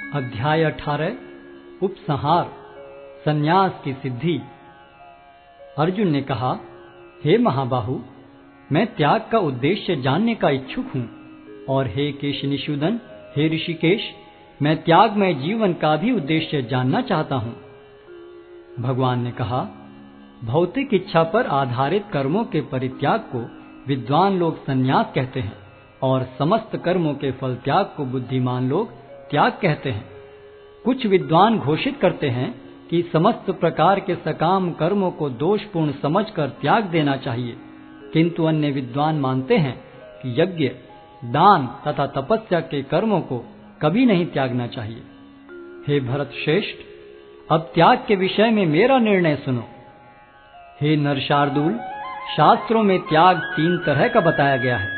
अध्याय 18 उपसंहार संन्यास की सिद्धि। अर्जुन ने कहा, हे महाबाहु, मैं त्याग का उद्देश्य जानने का इच्छुक हूँ, और हे केशनिषूदन, हे ऋषिकेश, मैं त्यागमय जीवन का भी उद्देश्य जानना चाहता हूँ। भगवान ने कहा, भौतिक इच्छा पर आधारित कर्मों के परित्याग को विद्वान लोग संन्यास कहते हैं, और समस्त कर्मों के फल त्याग को बुद्धिमान लोग त्याग कहते हैं। कुछ विद्वान घोषित करते हैं कि समस्त प्रकार के सकाम कर्मों को दोषपूर्ण समझकर त्याग देना चाहिए, किंतु अन्य विद्वान मानते हैं कि यज्ञ, दान तथा तपस्या के कर्मों को कभी नहीं त्यागना चाहिए। हे भरत श्रेष्ठ, अब त्याग के विषय में मेरा निर्णय सुनो। हे नरशार्दूल, शास्त्रों में त्याग 3 तरह का बताया गया है।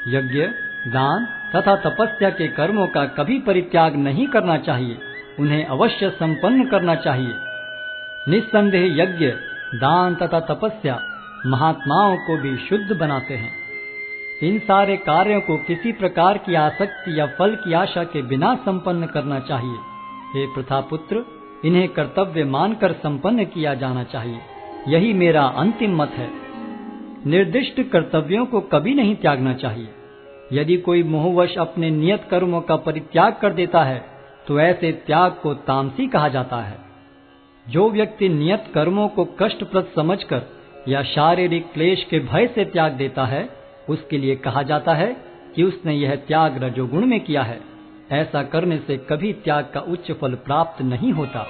यज्ञ, दान तथा तपस्या के कर्मों का कभी परित्याग नहीं करना चाहिए, उन्हें अवश्य संपन्न करना चाहिए। निस्संदेह यज्ञ, दान तथा तपस्या महात्माओं को भी शुद्ध बनाते हैं। इन सारे कार्यों को किसी प्रकार की आसक्ति या फल की आशा के बिना संपन्न करना चाहिए। हे प्रथापुत्र, इन्हें कर्तव्य मानकर संपन्न किया जाना चाहिए, यही मेरा अंतिम मत है। निर्दिष्ट कर्तव्यों को कभी नहीं त्यागना चाहिए। यदि कोई मोहवश अपने नियत कर्मों का परित्याग कर देता है तो ऐसे त्याग को तामसी कहा जाता है। जो व्यक्ति नियत कर्मों को कष्टप्रद समझकर या शारीरिक क्लेश के भय से त्याग देता है, उसके लिए कहा जाता है कि उसने यह त्याग रजोगुण में किया है। ऐसा करने से कभी त्याग का उच्च फल प्राप्त नहीं होता।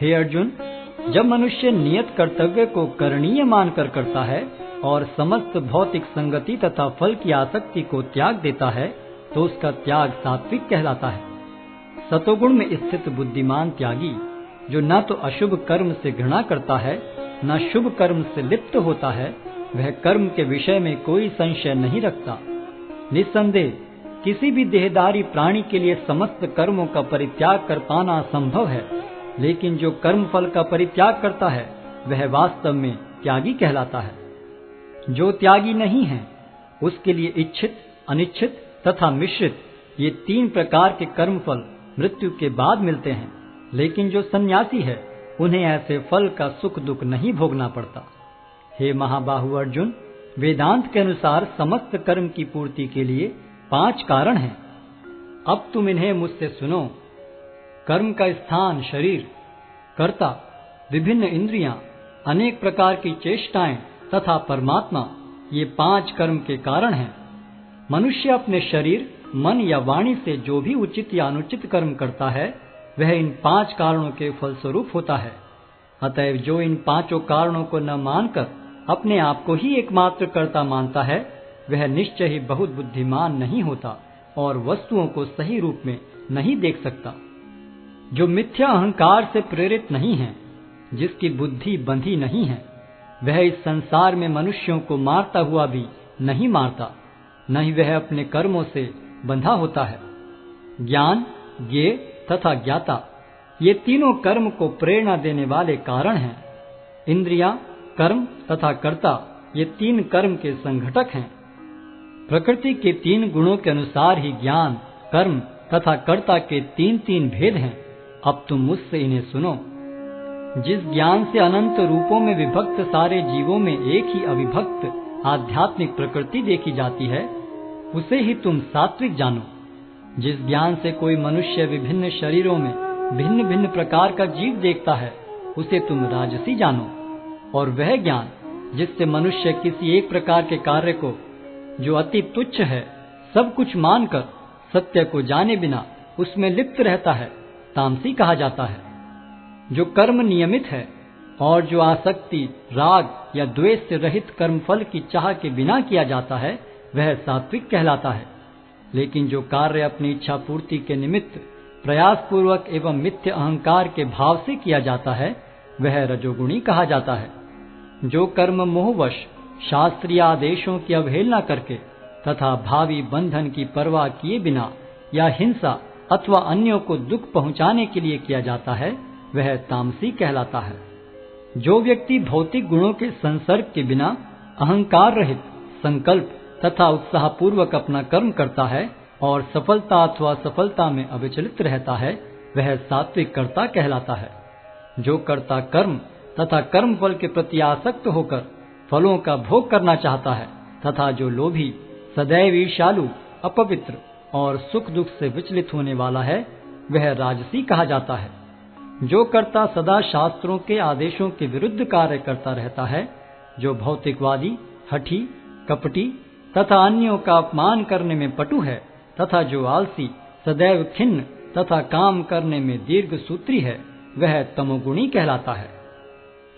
हे अर्जुन, जब मनुष्य नियत कर्तव्य को करणीय मानकर करता है और समस्त भौतिक संगति तथा फल की आसक्ति को त्याग देता है, तो उसका त्याग सात्विक कहलाता है। सतोगुण में स्थित बुद्धिमान त्यागी, जो न तो अशुभ कर्म से घृणा करता है, न शुभ कर्म से लिप्त होता है, वह कर्म के विषय में कोई संशय नहीं रखता। निस्संदेह किसी भी देहधारी प्राणी के लिए समस्त कर्मों का परित्याग कर पाना असंभव है, लेकिन जो कर्म फल का परित्याग करता है वह वास्तव में त्यागी कहलाता है। जो त्यागी नहीं है, उसके लिए इच्छित, अनिच्छित तथा मिश्रित ये 3 प्रकार के कर्म फल मृत्यु के बाद मिलते हैं, लेकिन जो सन्यासी है उन्हें ऐसे फल का सुख दुख नहीं भोगना पड़ता। हे महाबाहु अर्जुन, वेदांत के अनुसार समस्त कर्म की पूर्ति के लिए 5 कारण हैं। अब तुम इन्हें मुझसे सुनो। कर्म का स्थान शरीर, कर्ता, विभिन्न इंद्रियां, अनेक प्रकार की चेष्टाएं तथा परमात्मा, ये 5 कर्म के कारण हैं। मनुष्य अपने शरीर, मन या वाणी से जो भी उचित या अनुचित कर्म करता है वह इन 5 कारणों के फलस्वरूप होता है। अतएव जो इन 5 कारणों को न मानकर अपने आप को ही एकमात्र कर्ता मानता है, वह निश्चय ही बहुत बुद्धिमान नहीं होता और वस्तुओं को सही रूप में नहीं देख सकता। जो मिथ्या अहंकार से प्रेरित नहीं है, जिसकी बुद्धि बंधी नहीं है, वह इस संसार में मनुष्यों को मारता हुआ भी नहीं मारता, न ही वह अपने कर्मों से बंधा होता है। ज्ञान, ज्ञेय तथा ज्ञाता, ये तीनों कर्म को प्रेरणा देने वाले कारण हैं। इंद्रियां, कर्म तथा कर्ता, ये 3 कर्म के संघटक हैं। प्रकृति के 3 गुणों के अनुसार ही ज्ञान, कर्म तथा कर्ता के 3 भेद हैं। अब तुम मुझसे इन्हें सुनो। जिस ज्ञान से अनंत रूपों में विभक्त सारे जीवों में एक ही अविभक्त आध्यात्मिक प्रकृति देखी जाती है, उसे ही तुम सात्विक जानो। जिस ज्ञान से कोई मनुष्य विभिन्न शरीरों में भिन्न भिन्न प्रकार का जीव देखता है, उसे तुम राजसी जानो। और वह ज्ञान जिससे मनुष्य किसी एक प्रकार के कार्य को, जो अति तुच्छ है, सब कुछ मानकर सत्य को जाने बिना उसमें लिप्त रहता है, तामसी कहा जाता है। जो कर्म नियमित है और जो आसक्ति, राग या द्वेष से रहित कर्मफल की चाह के बिना किया जाता है, वह सात्विक कहलाता है। लेकिन जो कार्य अपनी इच्छा पूर्ति के निमित्त प्रयास पूर्वक एवं मिथ्य अहंकार के भाव से किया जाता है, वह रजोगुणी कहा जाता है। जो कर्म मोहवश शास्त्रीय आदेशों की अवहेलना करके तथा भावी बंधन की परवाह किए बिना या हिंसा अथवा अन्यों को दुख पहुंचाने के लिए किया जाता है, वह तामसी कहलाता है। जो व्यक्ति भौतिक गुणों के संसर्ग के बिना अहंकार रहित संकल्प तथा उत्साहपूर्वक अपना कर्म करता है, और सफलता अथवा असफलता में अविचलित रहता है, वह सात्विक कर्ता कहलाता है। जो कर्ता कर्म तथा कर्म फल के प्रति आसक्त होकर फलों का भोग करना चाहता है तथा जो लोभी, सदैव ईर्ष्यालु, अपवित्र और सुख दुख से विचलित होने वाला है, वह राजसी कहा जाता है। जो कर्ता सदा शास्त्रों के आदेशों के विरुद्ध कार्य करता रहता है, जो भौतिकवादी, हठी, कपटी तथा अन्यों का अपमान करने में पटु है तथा जो आलसी, सदैव खिन्न तथा काम करने में दीर्घ सूत्री है, वह तमोगुणी कहलाता है।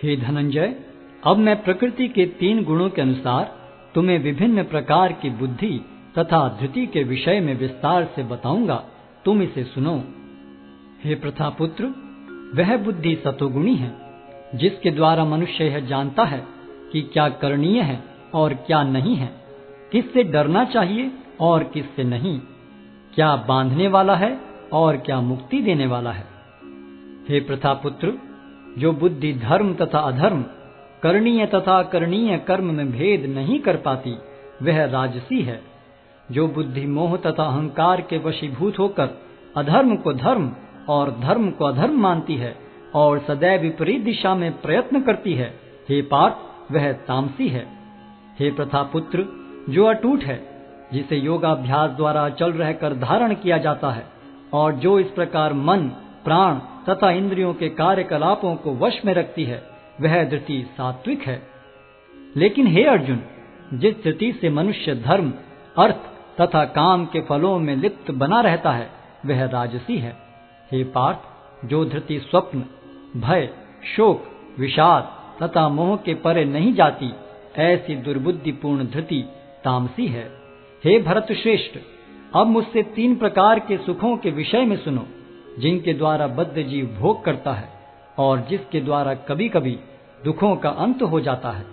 हे धनंजय, अब मैं प्रकृति के 3 गुणों के अनुसार तुम्हें विभिन्न प्रकार की बुद्धि तथा धृति के विषय में विस्तार से बताऊंगा, तुम इसे सुनो। हे प्रथापुत्र, वह बुद्धि सतोगुणी है, जिसके द्वारा मनुष्य यह जानता है कि क्या करणीय है और क्या नहीं है, किससे डरना चाहिए और किससे नहीं, क्या बांधने वाला है और क्या मुक्ति देने वाला है। हे प्रथापुत्र, जो बुद्धि धर्म तथा अधर्म, करणीय तथा अकरणीय कर्म में भेद नहीं कर पाती, वह राजसी है। जो बुद्धि मोह तथा अहंकार के वशीभूत होकर अधर्म को धर्म और धर्म को अधर्म मानती है और सदैव विपरीत दिशा में प्रयत्न करती है, हे पार्थ, वह तामसी है। हे प्रथापुत्र, जो अटूट है, जिसे योगाभ्यास द्वारा अचल रहकर धारण किया जाता है और जो इस प्रकार मन, प्राण तथा इंद्रियों के कार्यकलापों को वश में रखती है, वह धृति सात्विक है। लेकिन हे अर्जुन, जिस धृति से मनुष्य धर्म, अर्थ तथा काम के फलों में लिप्त बना रहता है, वह राजसी है। हे पार्थ, जो धृति स्वप्न, भय, शोक, विषाद तथा मोह के परे नहीं जाती, ऐसी दुर्बुद्धिपूर्ण धृति तामसी है। हे भरत श्रेष्ठ, अब मुझसे 3 प्रकार के सुखों के विषय में सुनो, जिनके द्वारा बद्ध जीव भोग करता है और जिसके द्वारा कभी कभी दुखों का अंत हो जाता है।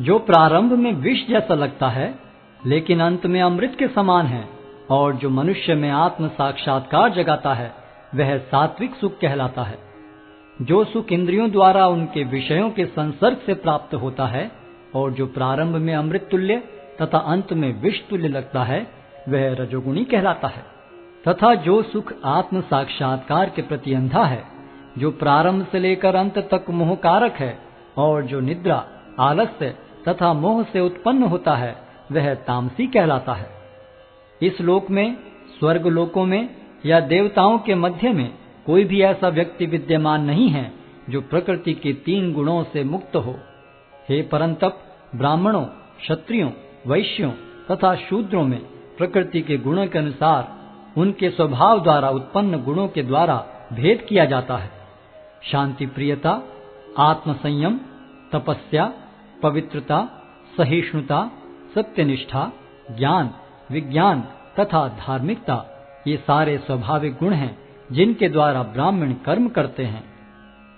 जो प्रारंभ में विष जैसा लगता है, लेकिन अंत में अमृत के समान है, और जो मनुष्य में आत्म साक्षात्कार जगाता है, वह सात्विक सुख कहलाता है। जो सुख इंद्रियों द्वारा उनके विषयों के संसर्ग से प्राप्त होता है और जो प्रारंभ में अमृत तुल्य तथा अंत में विष तुल्य लगता है, वह रजोगुणी कहलाता है। तथा जो सुख आत्म साक्षात्कार के प्रति अंधा है, जो प्रारंभ से लेकर अंत तक मोहकारक है और जो निद्रा, आलस्य तथा मोह से उत्पन्न होता है, वह तामसी कहलाता है। इस लोक में, स्वर्ग लोकों में या देवताओं के मध्य में कोई भी ऐसा व्यक्ति विद्यमान नहीं है जो प्रकृति के 3 गुणों से मुक्त हो। हे परंतप, ब्राह्मणों, क्षत्रियों, वैश्यों तथा शूद्रों में प्रकृति के गुणों के अनुसार उनके स्वभाव द्वारा उत्पन्न गुणों के द्वारा भेद किया जाता है। शांति प्रियता, आत्मसंयम, तपस्या, पवित्रता, सहिष्णुता, सत्यनिष्ठा, ज्ञान, विज्ञान तथा धार्मिकता, ये सारे स्वाभाविक गुण हैं जिनके द्वारा ब्राह्मण कर्म करते हैं।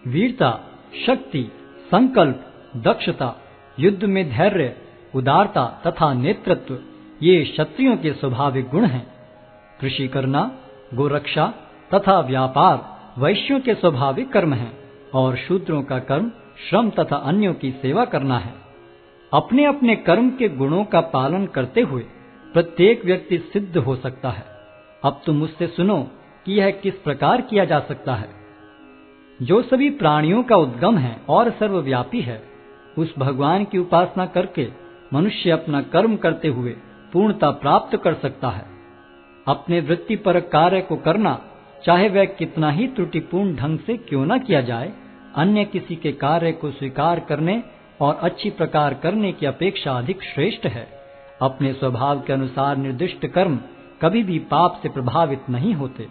वीरता, शक्ति, संकल्प, दक्षता, युद्ध में धैर्य, उदारता तथा नेतृत्व, ये क्षत्रियों के स्वाभाविक गुण हैं। कृषि करना, गोरक्षा तथा व्यापार वैश्यों के स्वाभाविक कर्म हैं और शूद्रों का कर्म श्रम तथा अन्यों की सेवा करना है। अपने अपने कर्म के गुणों का पालन करते हुए प्रत्येक व्यक्ति सिद्ध हो सकता है। अब तुम मुझसे सुनो कि यह किस प्रकार किया जा सकता है। जो सभी प्राणियों का उद्गम है और सर्वव्यापी है, उस भगवान की उपासना करके मनुष्य अपना कर्म करते हुए पूर्णता प्राप्त कर सकता है। अपने वृत्तिपरक कार्य को करना, चाहे वह कितना ही त्रुटिपूर्ण ढंग से क्यों न किया जाए, अन्य किसी के कार्य को स्वीकार करने और अच्छी प्रकार करने की अपेक्षा अधिक श्रेष्ठ है। अपने स्वभाव के अनुसार निर्दिष्ट कर्म कभी भी पाप से प्रभावित नहीं होते।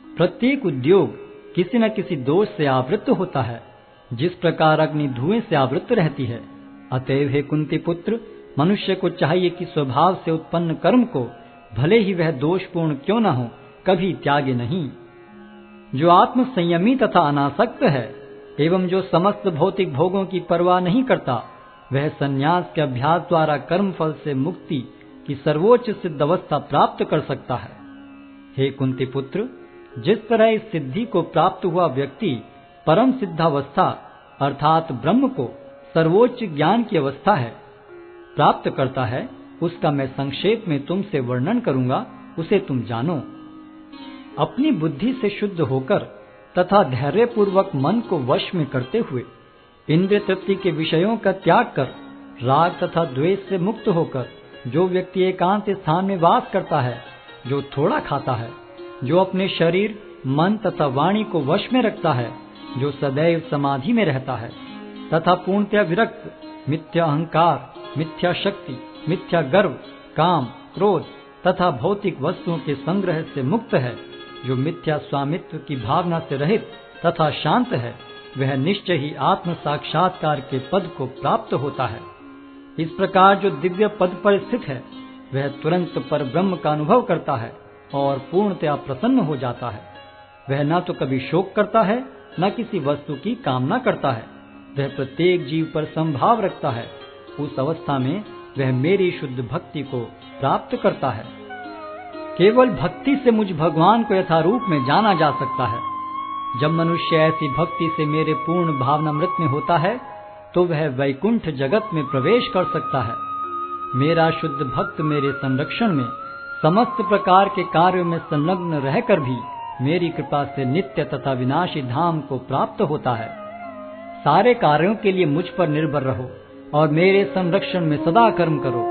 प्रत्येक उद्योग किसी न किसी दोष से आवृत होता है, जिस प्रकार अग्नि धुएं से आवृत रहती है। अतएव हे कुंती पुत्र, मनुष्य को चाहिए कि स्वभाव से उत्पन्न कर्म को, भले ही वह दोषपूर्ण क्यों न हो, कभी त्यागे नहीं। जो आत्म संयमी तथा अनासक्त है एवं जो समस्त भौतिक भोगों की परवाह नहीं करता, वह संन्यास के अभ्यास द्वारा कर्म फल से मुक्ति की सर्वोच्च सिद्ध अवस्था प्राप्त कर सकता है। हे कुंती पुत्र, जिस तरह इस सिद्धि को प्राप्त हुआ व्यक्ति परम सिद्धावस्था अर्थात ब्रह्म को सर्वोच्च ज्ञान की अवस्था है प्राप्त करता है, उसका मैं संक्षेप में तुमसे वर्णन करूंगा, उसे तुम जानो। अपनी बुद्धि से शुद्ध होकर तथा धैर्यपूर्वक मन को वश में करते हुए इंद्रिय तृप्ति के विषयों का त्याग कर राग तथा द्वेष से मुक्त होकर जो व्यक्ति एकांत स्थान में वास करता है, जो थोड़ा खाता है, जो अपने शरीर मन तथा वाणी को वश में रखता है, जो सदैव समाधि में रहता है तथा पूर्णतया विरक्त, मिथ्या अहंकार, मिथ्या शक्ति, मिथ्या गर्व, काम, क्रोध तथा भौतिक वस्तुओं के संग्रह से मुक्त है, जो मिथ्या स्वामित्व की भावना से रहित तथा शांत है, वह निश्चय ही आत्म साक्षात्कार के पद को प्राप्त होता है। इस प्रकार जो दिव्य पद पर स्थित है, वह तुरंत पर ब्रह्म का अनुभव करता है और पूर्णतया प्रसन्न हो जाता है। वह न तो कभी शोक करता है, न किसी वस्तु की कामना करता है। वह प्रत्येक जीव पर संभाव रखता है। उस अवस्था में वह मेरी शुद्ध भक्ति को प्राप्त करता है। केवल भक्ति से मुझ भगवान को यथारूप में जाना जा सकता है। जब मनुष्य ऐसी भक्ति से मेरे पूर्ण भावनामृत में होता है, तो वह वैकुंठ जगत में प्रवेश कर सकता है। मेरा शुद्ध भक्त मेरे संरक्षण में समस्त प्रकार के कार्यों में संलग्न रहकर भी मेरी कृपा से नित्य तथा विनाशी धाम को प्राप्त होता है। सारे कार्यों के लिए मुझ पर निर्भर रहो और मेरे संरक्षण में सदा कर्म करो।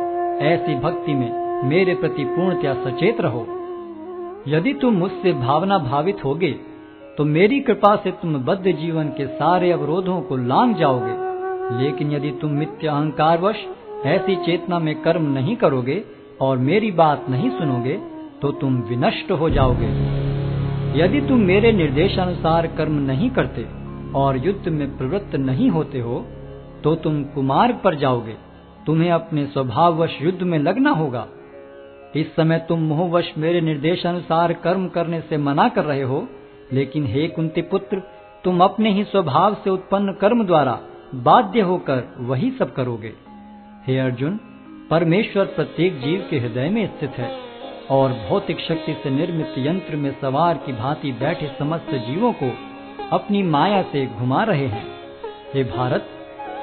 ऐसी भक्ति में मेरे प्रति पूर्णतया सचेत रहो। यदि तुम मुझसे भावना भावित होगे, तो मेरी कृपा से तुम बद्ध जीवन के सारे अवरोधों को लांघ जाओगे। लेकिन यदि तुम मिथ्या अहंकारवश ऐसी चेतना में कर्म नहीं करोगे और मेरी बात नहीं सुनोगे, तो तुम विनष्ट हो जाओगे। यदि तुम मेरे निर्देशानुसार कर्म नहीं करते और युद्ध में प्रवृत्त नहीं होते हो, तो तुम कुमार्ग पर जाओगे। तुम्हें अपने स्वभाववश युद्ध में लगना होगा। इस समय तुम मोहवश मेरे निर्देशानुसार कर्म करने से मना कर रहे हो, लेकिन हे कुंती पुत्र, तुम अपने ही स्वभाव से उत्पन्न कर्म द्वारा बाध्य होकर वही सब करोगे। हे अर्जुन, परमेश्वर प्रत्येक जीव के हृदय में स्थित है और भौतिक शक्ति से निर्मित यंत्र में सवार की भांति बैठे समस्त जीवों को अपनी माया से घुमा रहे हैं। हे भारत,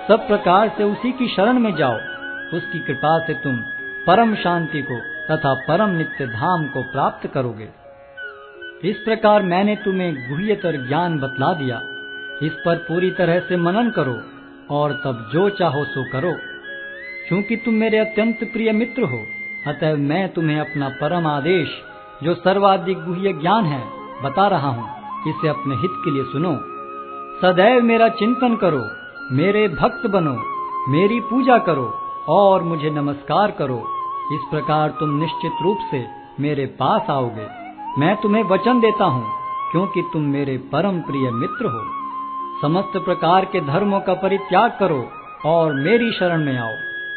सब प्रकार से उसी की शरण में जाओ। उसकी कृपा से तुम परम शांति को तथा परम नित्य धाम को प्राप्त करोगे। इस प्रकार मैंने तुम्हें गुह्यतर ज्ञान बतला दिया। इस पर पूरी तरह से मनन करो और तब जो चाहो सो करो। क्योंकि तुम मेरे अत्यंत प्रिय मित्र हो, अतः मैं तुम्हें अपना परम आदेश, जो सर्वाधिक गुह्य ज्ञान है, बता रहा हूँ। इसे अपने हित के लिए सुनो। सदैव मेरा चिंतन करो, मेरे भक्त बनो, मेरी पूजा करो और मुझे नमस्कार करो। इस प्रकार तुम निश्चित रूप से मेरे पास आओगे। मैं तुम्हें वचन देता हूँ, क्योंकि तुम मेरे परम प्रिय मित्र हो। समस्त प्रकार के धर्मों का परित्याग करो और मेरी शरण में आओ।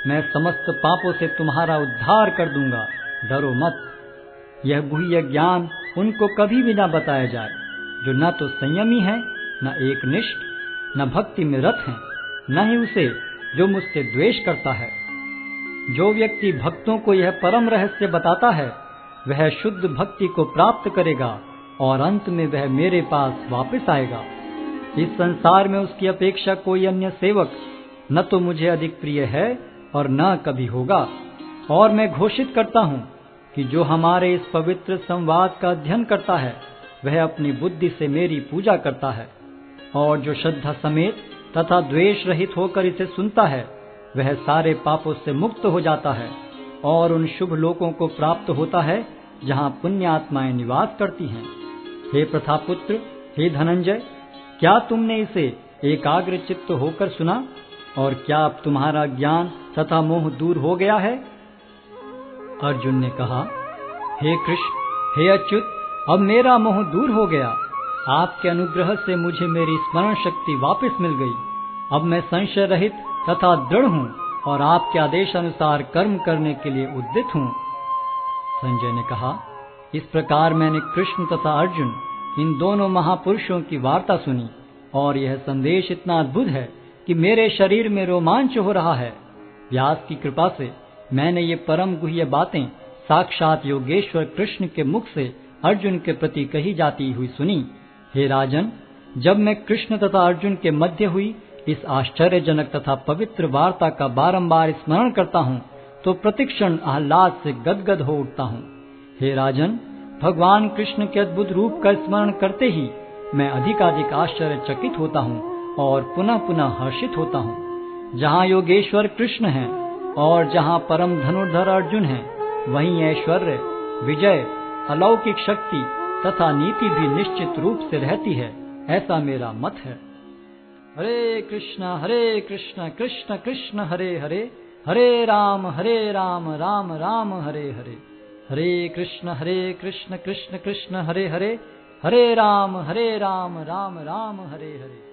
मैं समस्त पापों से तुम्हारा उद्धार कर दूंगा। डरो मत। यह गुह्य ज्ञान उनको कभी भी न बताया जाए जो न तो संयमी है, न एकनिष्ठ, न भक्ति में रत है, न ही उसे जो मुझसे द्वेष करता है। जो व्यक्ति भक्तों को यह परम रहस्य बताता है, वह शुद्ध भक्ति को प्राप्त करेगा और अंत में वह मेरे पास वापस आएगा। इस संसार में उसकी अपेक्षा कोई अन्य सेवक न तो मुझे अधिक प्रिय है और न कभी होगा। और मैं घोषित करता हूँ कि जो हमारे इस पवित्र संवाद का अध्ययन करता है, वह अपनी बुद्धि से मेरी पूजा करता है, और जो श्रद्धा समेत तथा द्वेष रहित होकर इसे सुनता है, वह सारे पापों से मुक्त हो जाता है और उन शुभ लोकों को प्राप्त होता है जहाँ पुण्य आत्माएं निवास करती हैं। हे प्रथापुत्र, हे धनंजय, क्या तुमने इसे एकाग्र चित्त होकर सुना? और क्या अब तुम्हारा ज्ञान तथा मोह दूर हो गया है? अर्जुन ने कहा, हे कृष्ण, हे अच्युत, अब मेरा मोह दूर हो गया। आपके अनुग्रह से मुझे मेरी स्मरण शक्ति वापस मिल गई। अब मैं संशय रहित तथा दृढ़ हूँ और आपके आदेश अनुसार कर्म करने के लिए उद्यत हूँ। संजय ने कहा, इस प्रकार मैंने कृष्ण तथा अर्जुन इन दोनों महापुरुषों की वार्ता सुनी और यह संदेश इतना अद्भुत है कि मेरे शरीर में रोमांच हो रहा है। व्यास की कृपा से मैंने ये परम गुह्य बातें साक्षात योगेश्वर कृष्ण के मुख से अर्जुन के प्रति कही जाती हुई सुनी। हे राजन, जब मैं कृष्ण तथा अर्जुन के मध्य हुई इस आश्चर्यजनक तथा पवित्र वार्ता का बारंबार स्मरण करता हूँ, तो प्रतिक्षण आह्लाद से गदगद हो उठता हूँ। हे राजन, भगवान कृष्ण के अद्भुत रूप का स्मरण करते ही मैं अधिकाधिक आश्चर्यचकित होता हूँ और पुनः पुनः हर्षित होता हूँ। जहाँ योगेश्वर कृष्ण हैं और जहाँ परम धनुर्धर अर्जुन हैं, वहीं ऐश्वर्य, विजय, अलौकिक शक्ति तथा नीति भी निश्चित रूप से रहती है, ऐसा मेरा मत है। हरे कृष्ण कृष्ण कृष्ण हरे हरे, हरे राम राम राम हरे हरे। हरे कृष्ण कृष्ण कृष्ण हरे हरे, हरे राम राम राम हरे हरे।